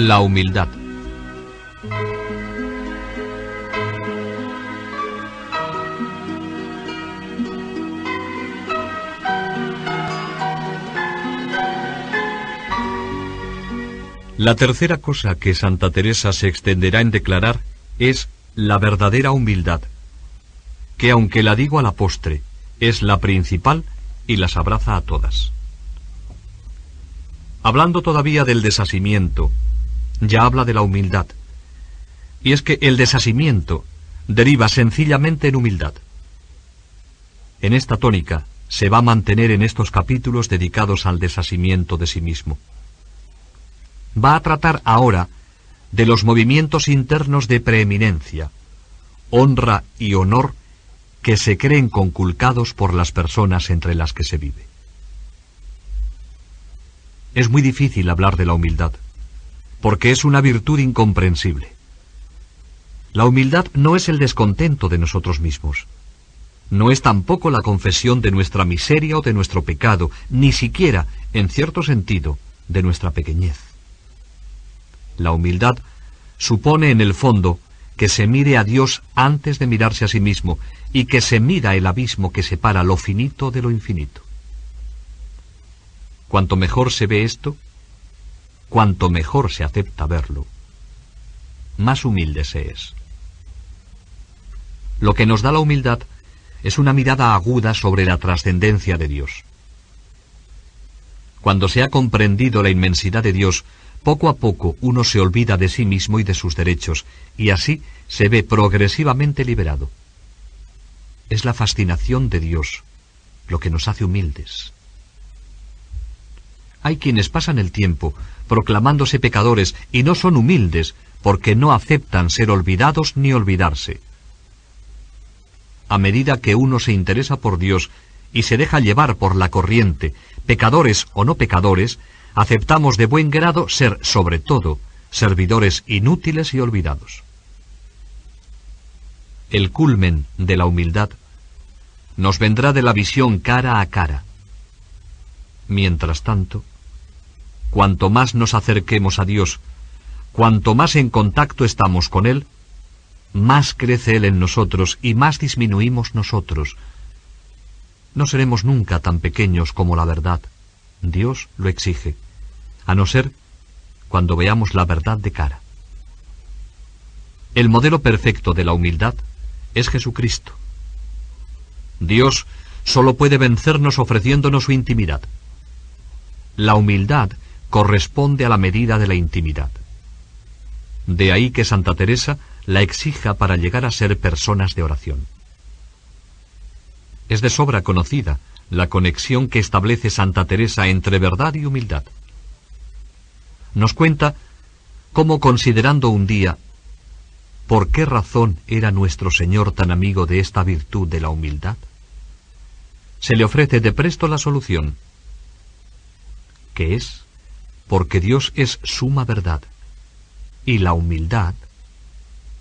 La humildad. La tercera cosa que Santa Teresa se extenderá en declarar es la verdadera humildad, que aunque la digo a la postre, es la principal y las abraza a todas. Hablando todavía del desasimiento, ya habla de la humildad, y es que el desasimiento deriva sencillamente en humildad. En esta tónica se va a mantener en estos capítulos dedicados al desasimiento de sí mismo. Va a tratar ahora de los movimientos internos de preeminencia, honra y honor que se creen conculcados por las personas entre las que se vive. Es muy difícil hablar de la humildad, porque es una virtud incomprensible. La humildad no es el descontento de nosotros mismos. No es tampoco la confesión de nuestra miseria o de nuestro pecado, ni siquiera, en cierto sentido, de nuestra pequeñez. La humildad supone en el fondo que se mire a Dios antes de mirarse a sí mismo y que se mida el abismo que separa lo finito de lo infinito. Cuanto mejor se ve esto, cuanto mejor se acepta verlo, más humilde se es. Lo que nos da la humildad es una mirada aguda sobre la trascendencia de Dios. Cuando se ha comprendido la inmensidad de Dios, poco a poco uno se olvida de sí mismo y de sus derechos, y así se ve progresivamente liberado. Es la fascinación de Dios lo que nos hace humildes. Hay quienes pasan el tiempo proclamándose pecadores y no son humildes porque no aceptan ser olvidados ni olvidarse. A medida que uno se interesa por Dios y se deja llevar por la corriente, pecadores o no pecadores, aceptamos de buen grado ser, sobre todo, servidores inútiles y olvidados. El culmen de la humildad nos vendrá de la visión cara a cara. Mientras tanto, cuanto más nos acerquemos a Dios, cuanto más en contacto estamos con Él, más crece Él en nosotros y más disminuimos nosotros. No seremos nunca tan pequeños como la verdad. Dios lo exige, a no ser cuando veamos la verdad de cara. El modelo perfecto de la humildad es Jesucristo. Dios solo puede vencernos ofreciéndonos su intimidad. La humildad corresponde a la medida de la intimidad. De ahí que Santa Teresa la exija para llegar a ser personas de oración. Es de sobra conocida la conexión que establece Santa Teresa entre verdad y humildad. Nos cuenta cómo, considerando un día por qué razón era nuestro Señor tan amigo de esta virtud de la humildad, se le ofrece de presto la solución, que es porque Dios es suma verdad, y la humildad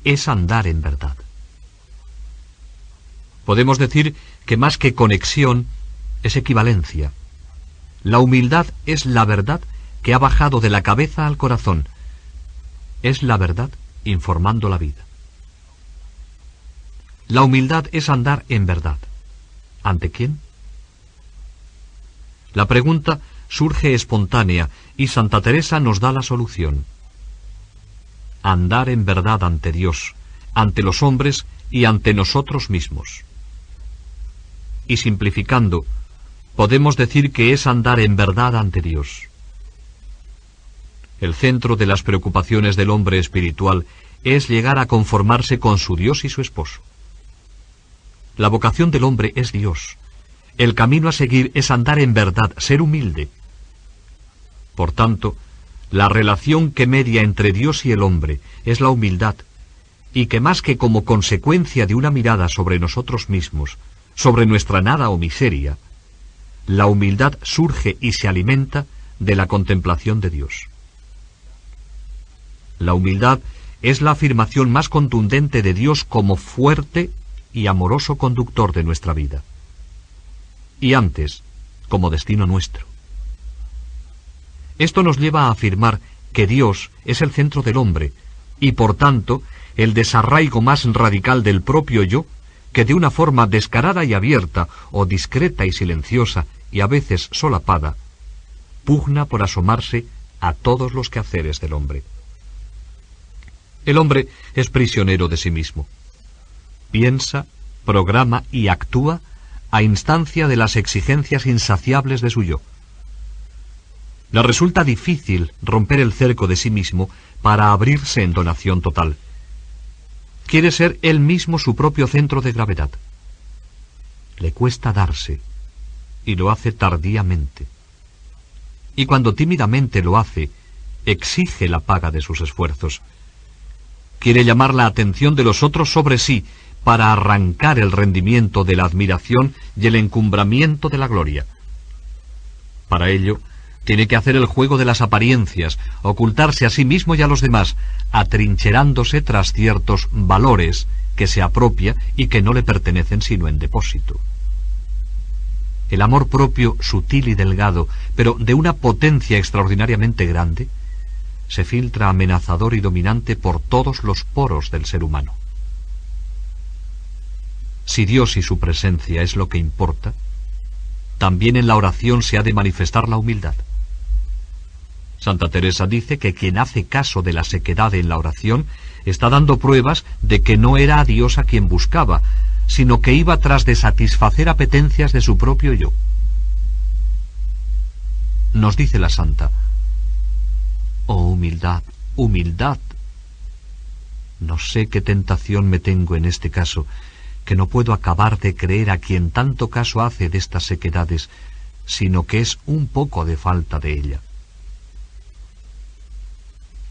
es andar en verdad. Podemos decir que más que conexión es equivalencia. La humildad es la verdad que ha bajado de la cabeza al corazón. Es la verdad informando la vida. La humildad es andar en verdad. ¿Ante quién? La pregunta surge espontánea y Santa Teresa nos da la solución. Andar en verdad ante Dios, ante los hombres y ante nosotros mismos. Y simplificando, podemos decir que es andar en verdad ante Dios. El centro de las preocupaciones del hombre espiritual es llegar a conformarse con su Dios y su esposo. La vocación del hombre es Dios. El camino a seguir es andar en verdad, ser humilde. Por tanto, la relación que media entre Dios y el hombre es la humildad, y que más que como consecuencia de una mirada sobre nosotros mismos, sobre nuestra nada o miseria, la humildad surge y se alimenta de la contemplación de Dios. La humildad es la afirmación más contundente de Dios como fuerte y amoroso conductor de nuestra vida, y antes, como destino nuestro. Esto nos lleva a afirmar que Dios es el centro del hombre, y por tanto el desarraigo más radical del propio yo, que de una forma descarada y abierta, o discreta y silenciosa, y a veces solapada, pugna por asomarse a todos los quehaceres del hombre. El hombre es prisionero de sí mismo. Piensa, programa y actúa a instancia de las exigencias insaciables de su yo. Le resulta difícil romper el cerco de sí mismo para abrirse en donación total. Quiere ser él mismo su propio centro de gravedad. Le cuesta darse, y lo hace tardíamente. Y cuando tímidamente lo hace, exige la paga de sus esfuerzos. Quiere llamar la atención de los otros sobre sí, para arrancar el rendimiento de la admiración y el encumbramiento de la gloria. Para ello, tiene que hacer el juego de las apariencias, ocultarse a sí mismo y a los demás, atrincherándose tras ciertos valores que se apropia y que no le pertenecen sino en depósito. El amor propio, sutil y delgado, pero de una potencia extraordinariamente grande, se filtra amenazador y dominante por todos los poros del ser humano. Si Dios y su presencia es lo que importa, también en la oración se ha de manifestar la humildad. Santa Teresa dice que quien hace caso de la sequedad en la oración está dando pruebas de que no era a Dios a quien buscaba, sino que iba tras de satisfacer apetencias de su propio yo. Nos dice la santa: «Oh humildad, humildad. No sé qué tentación me tengo en este caso, que no puedo acabar de creer a quien tanto caso hace de estas sequedades, sino que es un poco de falta de ella».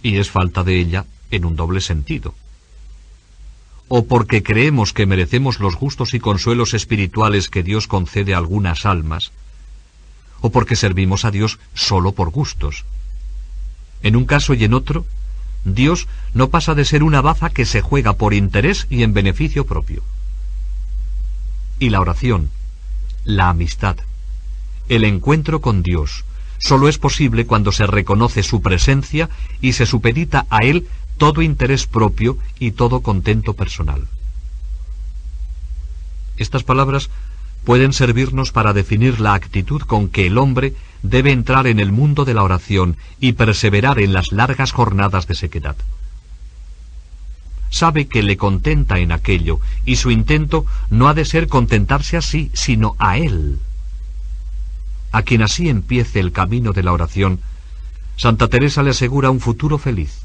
Y es falta de ella en un doble sentido. O porque creemos que merecemos los gustos y consuelos espirituales que Dios concede a algunas almas, o porque servimos a Dios solo por gustos. En un caso y en otro, Dios no pasa de ser una baza que se juega por interés y en beneficio propio. Y la oración, la amistad, el encuentro con Dios, solo es posible cuando se reconoce su presencia y se supedita a Él todo interés propio y todo contento personal. Estas palabras pueden servirnos para definir la actitud con que el hombre debe entrar en el mundo de la oración y perseverar en las largas jornadas de sequedad. Sabe que le contenta en aquello, y su intento no ha de ser contentarse a sí, sino a Él. A quien así empiece el camino de la oración, Santa Teresa le asegura un futuro feliz.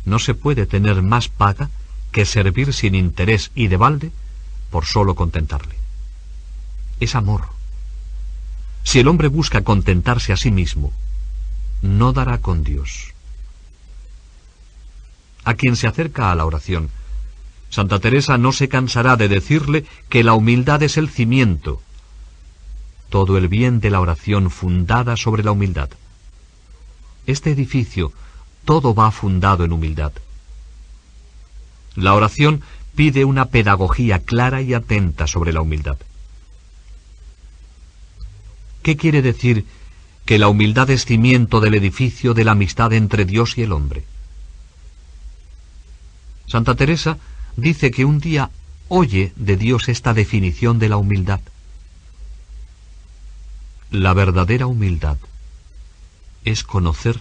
No se puede tener más paga que servir sin interés y de balde por solo contentarle. Es amor. Si el hombre busca contentarse a sí mismo, no dará con Dios. A quien se acerca a la oración, Santa Teresa no se cansará de decirle que la humildad es el cimiento. Todo el bien de la oración fundada sobre la humildad. Este edificio, todo va fundado en humildad. La oración pide una pedagogía clara y atenta sobre la humildad. ¿Qué quiere decir que la humildad es cimiento del edificio de la amistad entre Dios y el hombre? Santa Teresa dice que un día oye de Dios esta definición de la humildad. La verdadera humildad es conocer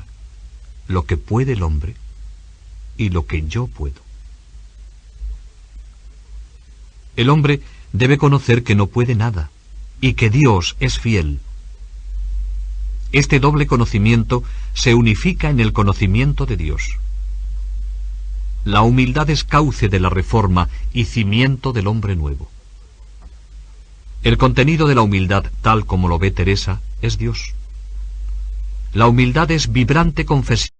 lo que puede el hombre y lo que yo puedo. El hombre debe conocer que no puede nada y que Dios es fiel. Este doble conocimiento se unifica en el conocimiento de Dios. La humildad es cauce de la reforma y cimiento del hombre nuevo. El contenido de la humildad, tal como lo ve Teresa, es Dios. La humildad es vibrante confesión